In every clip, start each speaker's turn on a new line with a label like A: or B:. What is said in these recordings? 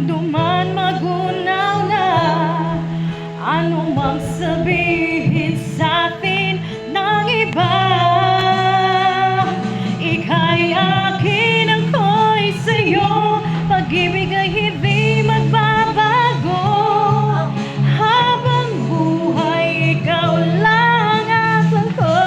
A: mundo man magunaw na, ano mang sabihin sa'tin ng iba, ika'y akin, ako'y sa'yo. Pag-ibig ay hindi magbabago, habang buhay ikaw lang at ako.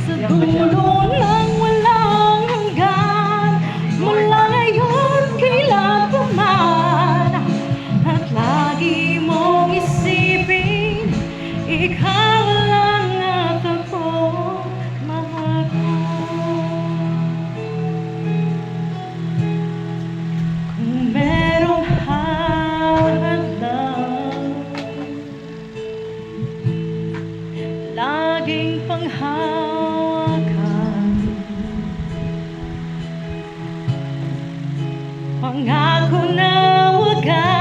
A: Sa dulo ng walang hanggan, mula ngayon kailan pa man, at lagi mong isipin, ikaw lang at ako, mahal ko. Kung merong hadlang, laging panghawakan, pangako na wagas